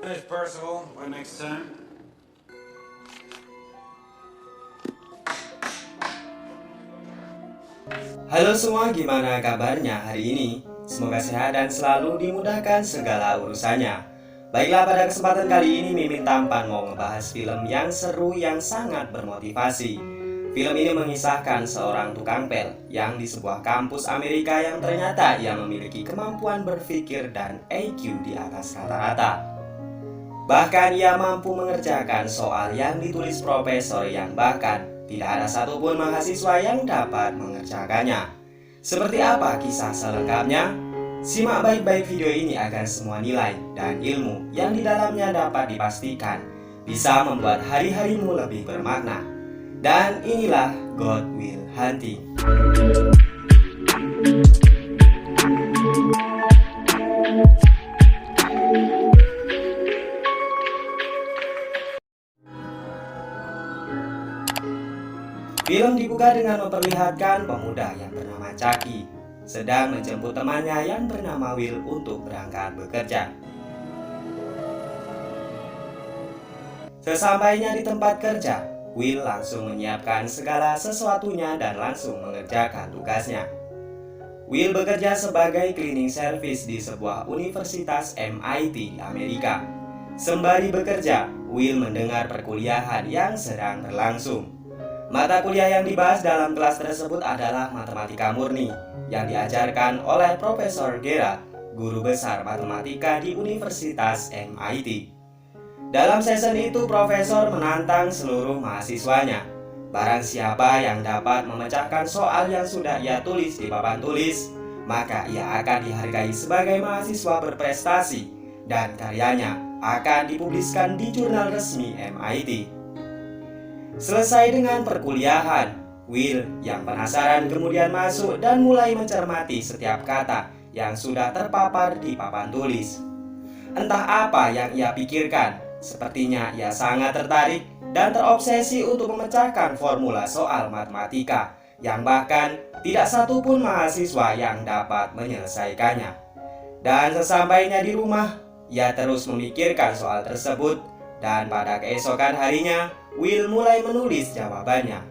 Miss Percival, what next time? Halo semua, gimana kabarnya hari ini? Semoga sehat dan selalu dimudahkan segala urusannya. Baiklah, pada kesempatan kali ini Mimin Tampan mau ngebahas film yang seru yang sangat bermotivasi. Film ini mengisahkan seorang tukang pel yang di sebuah kampus Amerika yang ternyata ia memiliki kemampuan berpikir dan IQ di atas rata-rata. Bahkan ia mampu mengerjakan soal yang ditulis profesor yang bahkan tidak ada satupun mahasiswa yang dapat mengerjakannya. Seperti apa kisah selengkapnya? Simak baik-baik video ini agar semua nilai dan ilmu yang di dalamnya dapat dipastikan bisa membuat hari-harimu lebih bermakna. Dan inilah God Will Hunting. Film dibuka dengan memperlihatkan pemuda yang bernama Chucky sedang menjemput temannya yang bernama Will untuk berangkat bekerja. Sesampainya di tempat kerja, Will langsung menyiapkan segala sesuatunya dan langsung mengerjakan tugasnya. Will bekerja sebagai cleaning service di sebuah universitas MIT di Amerika. Sembari bekerja, Will mendengar perkuliahan yang sedang berlangsung. Mata kuliah yang dibahas dalam kelas tersebut adalah matematika murni yang diajarkan oleh Profesor Gerald, guru besar matematika di Universitas MIT. Dalam sesi itu, Profesor menantang seluruh mahasiswanya. Barang siapa yang dapat memecahkan soal yang sudah ia tulis di papan tulis, maka ia akan dihargai sebagai mahasiswa berprestasi dan karyanya akan dipubliskan di jurnal resmi MIT. Selesai dengan perkuliahan, Will yang penasaran kemudian masuk dan mulai mencermati setiap kata yang sudah terpapar di papan tulis. Entah apa yang ia pikirkan, sepertinya ia sangat tertarik dan terobsesi untuk memecahkan formula soal matematika yang bahkan tidak satupun mahasiswa yang dapat menyelesaikannya. Dan sesampainya di rumah, ia terus memikirkan soal tersebut dan pada keesokan harinya, Will mulai menulis jawabannya.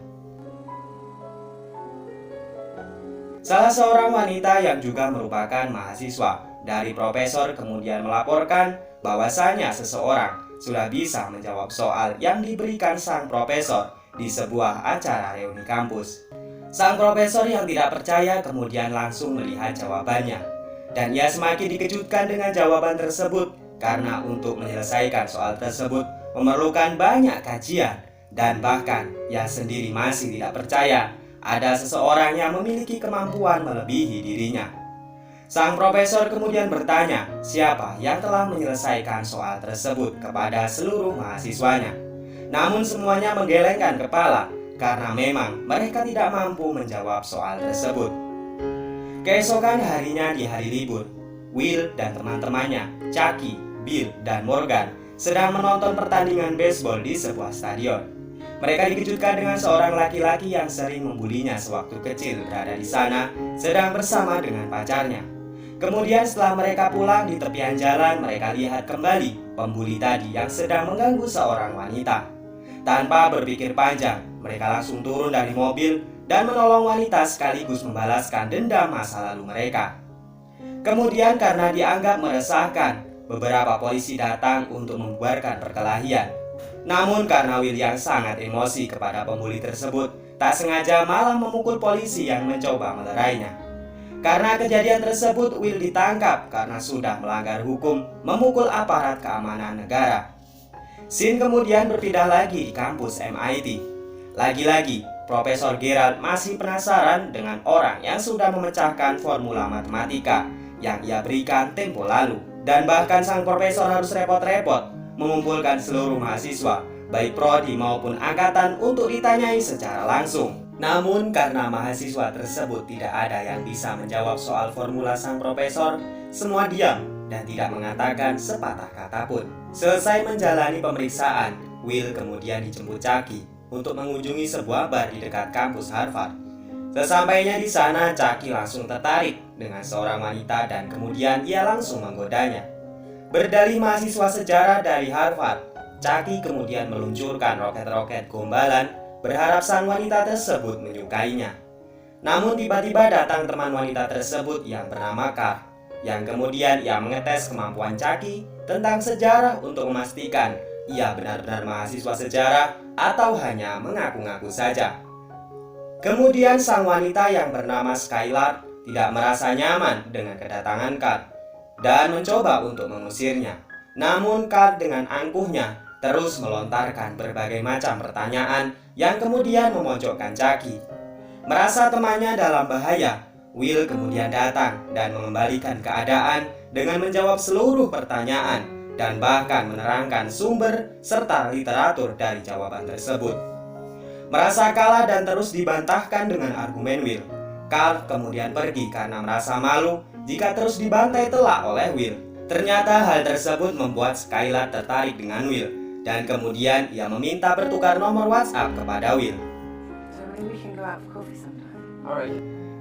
Salah seorang wanita yang juga merupakan mahasiswa dari profesor kemudian melaporkan bahwasanya seseorang sudah bisa menjawab soal yang diberikan sang profesor di sebuah acara reuni kampus. Sang profesor yang tidak percaya kemudian langsung melihat jawabannya, dan ia semakin dikejutkan dengan jawaban tersebut karena untuk menyelesaikan soal tersebut memerlukan banyak kajian dan bahkan ia sendiri masih tidak percaya ada seseorang yang memiliki kemampuan melebihi dirinya. Sang profesor kemudian bertanya siapa yang telah menyelesaikan soal tersebut kepada seluruh mahasiswanya. Namun semuanya menggelengkan kepala karena memang mereka tidak mampu menjawab soal tersebut. Keesokan harinya di hari libur, Will dan teman-temannya, Chucky, Bill, dan Morgan sedang menonton pertandingan baseball di sebuah stadion. Mereka dikejutkan dengan seorang laki-laki yang sering membulinya sewaktu kecil berada di sana sedang bersama dengan pacarnya. Kemudian setelah mereka pulang di tepian jalan, mereka lihat kembali pembuli tadi yang sedang mengganggu seorang wanita. Tanpa berpikir panjang, mereka langsung turun dari mobil dan menolong wanita sekaligus membalaskan dendam masa lalu mereka. Kemudian karena dianggap meresahkan, beberapa polisi datang untuk membubarkan perkelahian. Namun karena Will yang sangat emosi kepada pembuli tersebut, tak sengaja malah memukul polisi yang mencoba melerainya. Karena kejadian tersebut, Will ditangkap karena sudah melanggar hukum memukul aparat keamanan negara. Scene kemudian berpindah lagi di kampus MIT. Lagi-lagi, Profesor Gerald masih penasaran dengan orang yang sudah memecahkan formula matematika yang ia berikan tempo lalu. Dan bahkan sang profesor harus repot-repot mengumpulkan seluruh mahasiswa, baik prodi maupun angkatan untuk ditanyai secara langsung. Namun karena mahasiswa tersebut tidak ada yang bisa menjawab soal formula sang profesor, semua diam dan tidak mengatakan sepatah kata pun. Selesai menjalani pemeriksaan, Will kemudian dijemput Chucky untuk mengunjungi sebuah bar di dekat kampus Harvard. Sesampainya di sana, Chucky langsung tertarik dengan seorang wanita dan kemudian ia langsung menggodanya. Berdalih mahasiswa sejarah dari Harvard, Chucky kemudian meluncurkan roket-roket gombalan berharap sang wanita tersebut menyukainya. Namun tiba-tiba datang teman wanita tersebut yang bernama Carl, yang kemudian ia mengetes kemampuan Chucky tentang sejarah untuk memastikan ia benar-benar mahasiswa sejarah atau hanya mengaku-ngaku saja. Kemudian sang wanita yang bernama Skylar tidak merasa nyaman dengan kedatangan Carl dan mencoba untuk mengusirnya. Namun Carl dengan angkuhnya terus melontarkan berbagai macam pertanyaan yang kemudian memojokkan Chucky. Merasa temannya dalam bahaya, Will kemudian datang dan mengembalikan keadaan dengan menjawab seluruh pertanyaan dan bahkan menerangkan sumber serta literatur dari jawaban tersebut. Merasa kalah dan terus dibantahkan dengan argumen Will, Carl kemudian pergi karena merasa malu jika terus dibantai telak oleh Will. Ternyata hal tersebut membuat Skylar tertarik dengan Will dan kemudian ia meminta bertukar nomor WhatsApp kepada Will.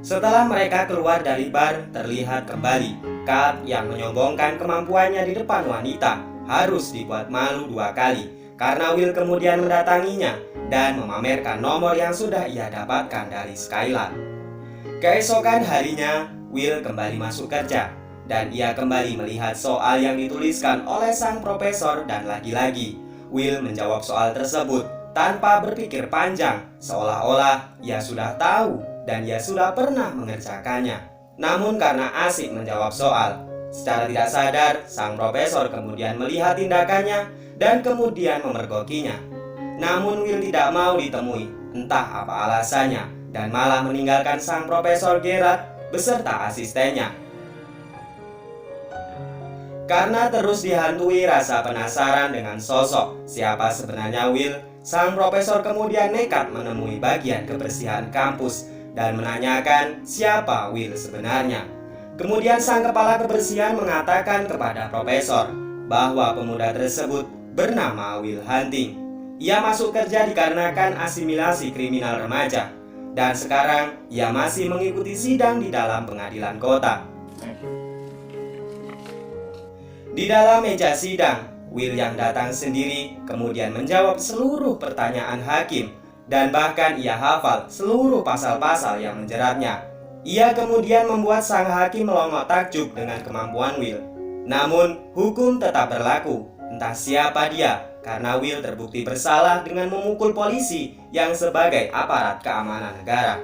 Setelah mereka keluar dari bar, terlihat kembali Carl yang menyombongkan kemampuannya di depan wanita harus dibuat malu 2 kali karena Will kemudian mendatanginya dan memamerkan nomor yang sudah ia dapatkan dari Skylar. Keesokan harinya, Will kembali masuk kerja dan ia kembali melihat soal yang dituliskan oleh sang profesor dan lagi-lagi Will menjawab soal tersebut tanpa berpikir panjang, seolah-olah ia sudah tahu dan ia sudah pernah mengerjakannya. Namun karena asik menjawab soal, secara tidak sadar sang profesor kemudian melihat tindakannya dan kemudian memergokinya. Namun Will tidak mau ditemui, entah apa alasannya, dan malah meninggalkan sang profesor Gerard beserta asistennya. Karena terus dihantui rasa penasaran dengan sosok siapa sebenarnya Will, sang profesor kemudian nekat menemui bagian kebersihan kampus dan menanyakan siapa Will sebenarnya. Kemudian sang kepala kebersihan mengatakan kepada profesor bahwa pemuda tersebut bernama Will Hunting. Ia masuk kerja dikarenakan asimilasi kriminal remaja dan sekarang ia masih mengikuti sidang di dalam pengadilan kota. Di dalam meja sidang, Will yang datang sendiri kemudian menjawab seluruh pertanyaan hakim dan bahkan ia hafal seluruh pasal-pasal yang menjeratnya. Ia kemudian membuat sang hakim melongok takjub dengan kemampuan Will. Namun, hukum tetap berlaku, entah siapa dia, karena Will terbukti bersalah dengan memukul polisi yang sebagai aparat keamanan negara.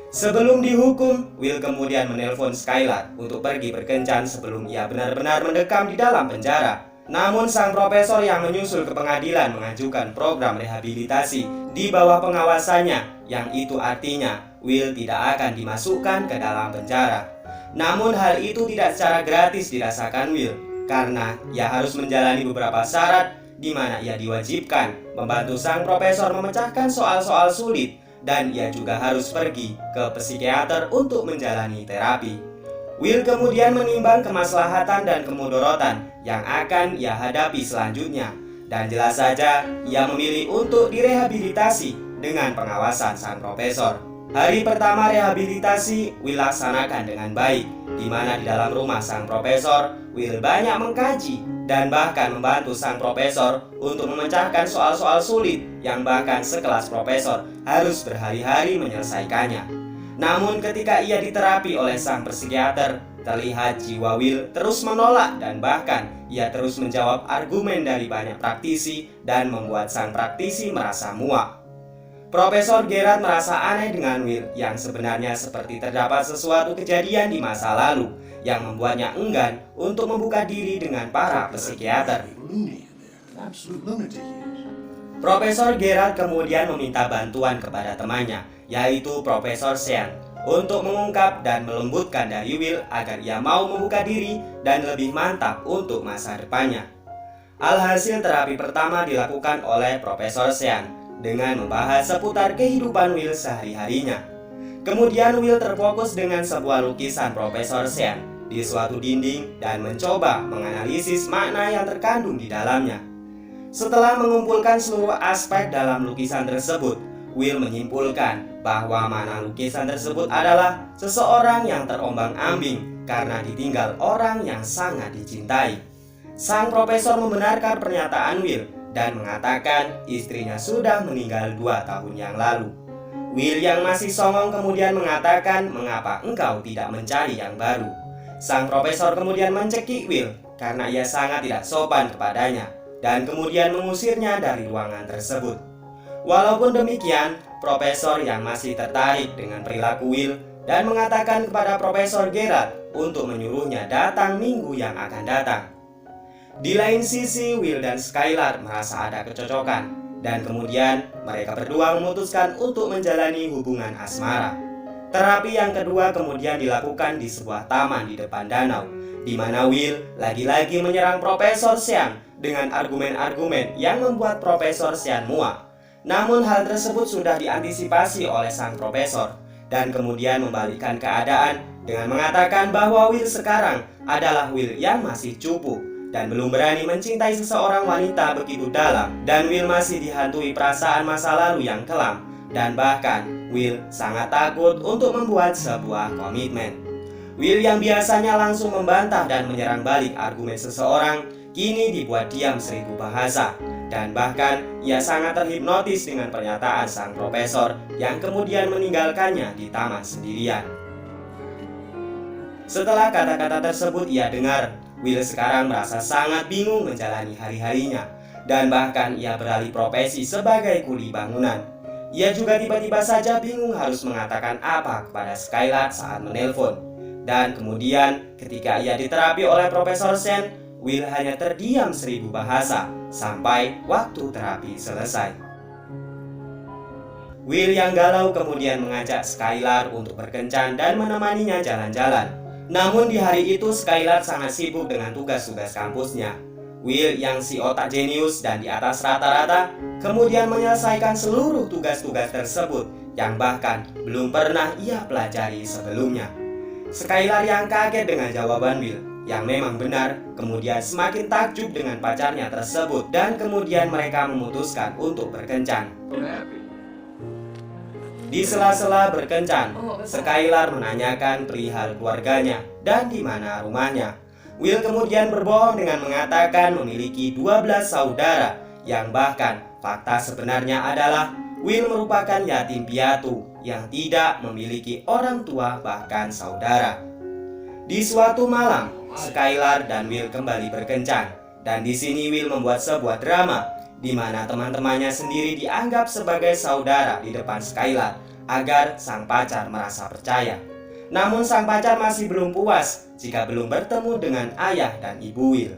Sebelum dihukum, Will kemudian menelpon Skylar untuk pergi berkencan sebelum ia benar-benar mendekam di dalam penjara. Namun sang profesor yang menyusul ke pengadilan mengajukan program rehabilitasi di bawah pengawasannya, yang itu artinya Will tidak akan dimasukkan ke dalam penjara. Namun hal itu tidak secara gratis dirasakan Will, karena ia harus menjalani beberapa syarat di mana ia diwajibkan membantu sang profesor memecahkan soal-soal sulit dan ia juga harus pergi ke psikiater untuk menjalani terapi. Will kemudian menimbang kemaslahatan dan kemudorotan yang akan ia hadapi selanjutnya dan jelas saja ia memilih untuk direhabilitasi dengan pengawasan sang profesor. Hari pertama rehabilitasi Will laksanakan dengan baik, di mana di dalam rumah sang profesor Will banyak mengkaji dan bahkan membantu sang profesor untuk memecahkan soal-soal sulit yang bahkan sekelas profesor harus berhari-hari menyelesaikannya. Namun ketika ia diterapi oleh sang psikiater, terlihat jiwa Will terus menolak dan bahkan ia terus menjawab argumen dari banyak praktisi dan membuat sang praktisi merasa muak. Profesor Gerard merasa aneh dengan Will yang sebenarnya seperti terdapat sesuatu kejadian di masa lalu yang membuatnya enggan untuk membuka diri dengan para psikiater. Profesor Gerard kemudian meminta bantuan kepada temannya, yaitu Profesor Sean, untuk mengungkap dan melembutkan dari Will agar ia mau membuka diri dan lebih mantap untuk masa depannya. Alhasil terapi pertama dilakukan oleh Profesor Sean dengan membahas seputar kehidupan Will sehari-harinya. Kemudian Will terfokus dengan sebuah lukisan Profesor Sean di suatu dinding dan mencoba menganalisis makna yang terkandung di dalamnya. Setelah mengumpulkan seluruh aspek dalam lukisan tersebut, Will menyimpulkan bahwa makna lukisan tersebut adalah seseorang yang terombang-ambing karena ditinggal orang yang sangat dicintai. Sang profesor membenarkan pernyataan Will dan mengatakan istrinya sudah meninggal 2 tahun yang lalu. Will yang masih songong kemudian mengatakan, "Mengapa engkau tidak mencari yang baru?" Sang profesor kemudian mencekik Will karena ia sangat tidak sopan kepadanya dan kemudian mengusirnya dari ruangan tersebut. Walaupun demikian, profesor yang masih tertarik dengan perilaku Will dan mengatakan kepada Profesor Gerald untuk menyuruhnya datang minggu yang akan datang. Di lain sisi, Will dan Skylar merasa ada kecocokan dan kemudian mereka berdua memutuskan untuk menjalani hubungan asmara. Terapi yang kedua kemudian dilakukan di sebuah taman di depan danau, di mana Will lagi-lagi menyerang Profesor Sean dengan argumen-argumen yang membuat Profesor Sean muak. Namun hal tersebut sudah diantisipasi oleh sang profesor dan kemudian membalikkan keadaan dengan mengatakan bahwa Will sekarang adalah Will yang masih cupu dan belum berani mencintai seseorang wanita begitu dalam, dan Will masih dihantui perasaan masa lalu yang kelam, dan bahkan Will sangat takut untuk membuat sebuah komitmen. Will yang biasanya langsung membantah dan menyerang balik argumen seseorang kini dibuat diam 1000 bahasa, dan bahkan ia sangat terhipnotis dengan pernyataan sang profesor yang kemudian meninggalkannya di taman sendirian. Setelah kata-kata tersebut ia dengar, Will sekarang merasa sangat bingung menjalani hari-harinya, dan bahkan ia beralih profesi sebagai kuli bangunan. Ia juga tiba-tiba saja bingung harus mengatakan apa kepada Skylar saat menelpon. Dan kemudian ketika ia diterapi oleh Profesor Sean, Will hanya terdiam 1000 bahasa sampai waktu terapi selesai. Will yang galau kemudian mengajak Skylar untuk berkencan dan menemaninya jalan-jalan. Namun di hari itu Skylar sangat sibuk dengan tugas-tugas kampusnya. Will yang si otak jenius dan di atas rata-rata kemudian menyelesaikan seluruh tugas-tugas tersebut yang bahkan belum pernah ia pelajari sebelumnya. Skylar yang kaget dengan jawaban Will yang memang benar kemudian semakin takjub dengan pacarnya tersebut dan kemudian mereka memutuskan untuk berkencan. Di sela-sela berkencan, Skylar menanyakan perihal keluarganya dan di mana rumahnya. Will kemudian berbohong dengan mengatakan memiliki 12 saudara yang bahkan fakta sebenarnya adalah Will merupakan yatim piatu yang tidak memiliki orang tua bahkan saudara. Di suatu malam, Skylar dan Will kembali berkencan dan di sini Will membuat sebuah drama di mana teman-temannya sendiri dianggap sebagai saudara di depan Skylar agar sang pacar merasa percaya. Namun sang pacar masih belum puas jika belum bertemu dengan ayah dan ibu Will.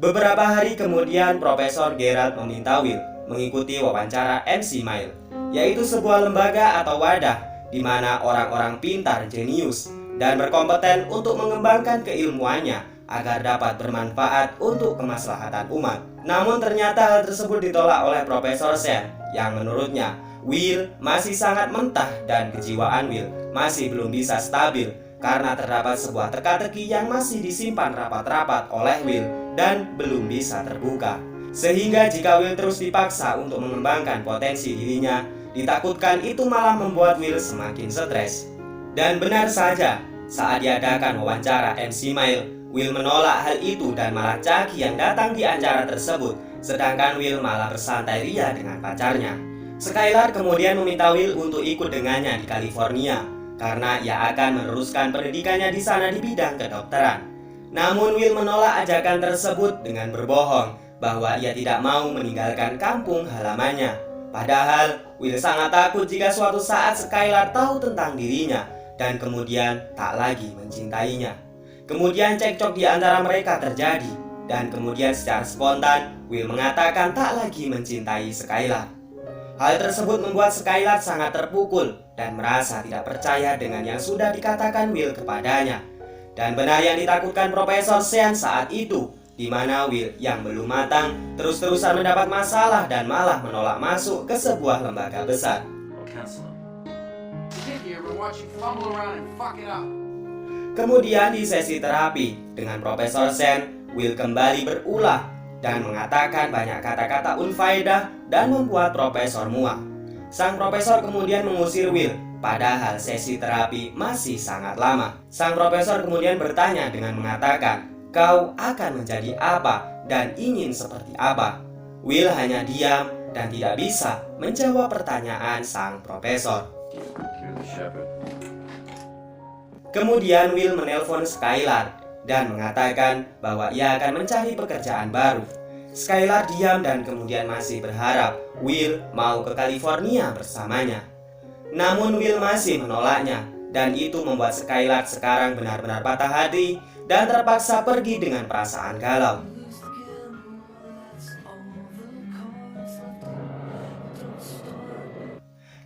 Beberapa hari kemudian Profesor Gerald meminta Will mengikuti wawancara MC Mile, yaitu sebuah lembaga atau wadah di mana orang-orang pintar, jenius, dan berkompeten untuk mengembangkan keilmuannya agar dapat bermanfaat untuk kemaslahatan umat. Namun ternyata hal tersebut ditolak oleh Profesor Sean yang menurutnya Will masih sangat mentah dan kejiwaan Will masih belum bisa stabil karena terdapat sebuah teka-teki yang masih disimpan rapat-rapat oleh Will dan belum bisa terbuka. Sehingga jika Will terus dipaksa untuk mengembangkan potensi dirinya, ditakutkan itu malah membuat Will semakin stres. Dan benar saja, saat diadakan wawancara MC Mile, Will menolak hal itu dan malah Chucky yang datang di acara tersebut, sedangkan Will malah bersantai ria dengan pacarnya. Skylar kemudian meminta Will untuk ikut dengannya di California karena ia akan meneruskan pendidikannya di sana di bidang kedokteran. Namun Will menolak ajakan tersebut dengan berbohong bahwa ia tidak mau meninggalkan kampung halamannya. Padahal Will sangat takut jika suatu saat Skylar tahu tentang dirinya dan kemudian tak lagi mencintainya. Kemudian cekcok di antara mereka terjadi dan kemudian secara spontan Will mengatakan tak lagi mencintai Skylar. Hal tersebut membuat Skylar sangat terpukul dan merasa tidak percaya dengan yang sudah dikatakan Will kepadanya. Dan benar yang ditakutkan Profesor Sean saat itu, di mana Will yang belum matang terus-terusan mendapat masalah dan malah menolak masuk ke sebuah lembaga besar. Kemudian di sesi terapi dengan Profesor Sean, Will kembali berulah dan mengatakan banyak kata-kata unfaedah dan membuat Profesor muak. Sang Profesor kemudian mengusir Will, padahal sesi terapi masih sangat lama. Sang Profesor kemudian bertanya dengan mengatakan, kau akan menjadi apa dan ingin seperti apa? Will hanya diam dan tidak bisa menjawab pertanyaan sang profesor. You're the shepherd. Kemudian Will menelpon Skylar dan mengatakan bahwa ia akan mencari pekerjaan baru. Skylar diam dan kemudian masih berharap Will mau ke California bersamanya. Namun Will masih menolaknya dan itu membuat Skylar sekarang benar-benar patah hati dan terpaksa pergi dengan perasaan galau.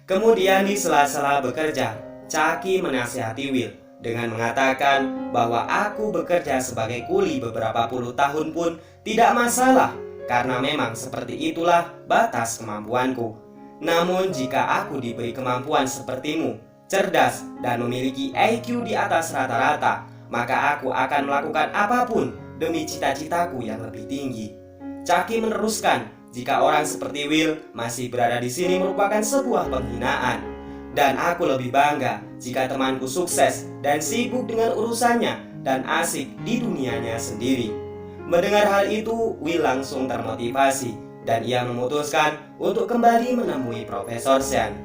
Kemudian di sela-sela bekerja, Chucky menasihati Will dengan mengatakan bahwa aku bekerja sebagai kuli beberapa puluh tahun pun tidak masalah karena memang seperti itulah batas kemampuanku. Namun jika aku diberi kemampuan sepertimu, cerdas dan memiliki IQ di atas rata-rata, maka aku akan melakukan apapun demi cita-citaku yang lebih tinggi. Chucky meneruskan, jika orang seperti Will masih berada di sini merupakan sebuah penghinaan. Dan aku lebih bangga jika temanku sukses dan sibuk dengan urusannya dan asik di dunianya sendiri. Mendengar hal itu, Will langsung termotivasi dan ia memutuskan untuk kembali menemui Profesor Sean.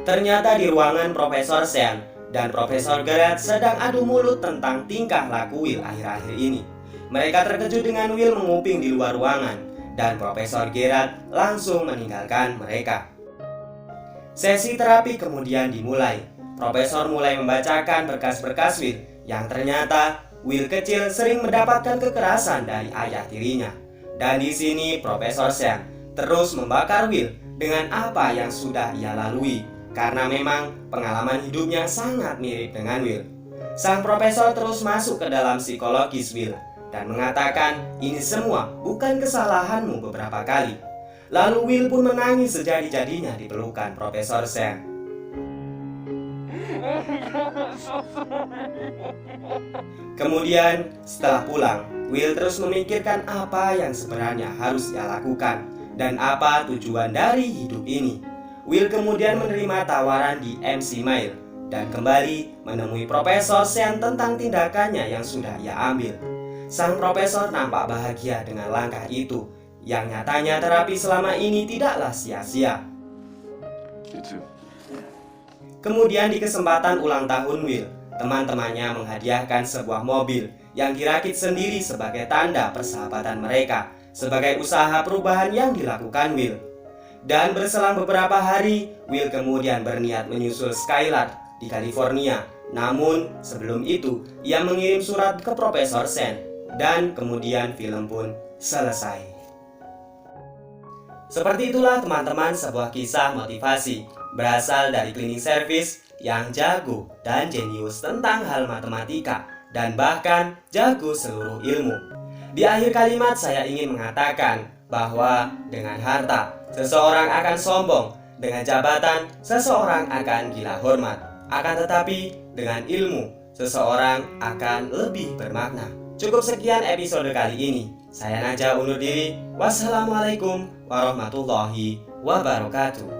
Ternyata di ruangan Profesor Sean dan Profesor Gerard sedang adu mulut tentang tingkah laku Will akhir-akhir ini. Mereka terkejut dengan Will menguping di luar ruangan dan Profesor Gerard langsung meninggalkan mereka. Sesi terapi kemudian dimulai. Profesor mulai membacakan berkas-berkas Will yang ternyata Will kecil sering mendapatkan kekerasan dari ayah tirinya. Dan di sini Profesor Sean terus membakar Will dengan apa yang sudah ia lalui karena memang pengalaman hidupnya sangat mirip dengan Will. Sang profesor terus masuk ke dalam psikologis Will dan mengatakan ini semua bukan kesalahanmu beberapa kali. Lalu Will pun menangis sejadi-jadinya di pelukan Profesor Sean. Kemudian setelah pulang, Will terus memikirkan apa yang sebenarnya harus ia lakukan dan apa tujuan dari hidup ini. Will kemudian menerima tawaran di MC Mail dan kembali menemui Profesor Sean tentang tindakannya yang sudah ia ambil. Sang profesor nampak bahagia dengan langkah itu, yang nyatanya terapi selama ini tidaklah sia-sia. Kemudian di kesempatan ulang tahun Will, teman-temannya menghadiahkan sebuah mobil yang dirakit sendiri sebagai tanda persahabatan mereka, sebagai usaha perubahan yang dilakukan Will. Dan berselang beberapa hari, Will kemudian berniat menyusul Skylar di California. Namun sebelum itu, ia mengirim surat ke Profesor Sean dan kemudian film pun selesai. Seperti itulah teman-teman sebuah kisah motivasi berasal dari cleaning service yang jago dan jenius tentang hal matematika dan bahkan jago seluruh ilmu. Di akhir kalimat saya ingin mengatakan bahwa dengan harta seseorang akan sombong, dengan jabatan seseorang akan gila hormat, akan tetapi dengan ilmu seseorang akan lebih bermakna. Cukup sekian episode kali ini. Saya Najah undur diri. Wassalamualaikum warahmatullahi wabarakatuh.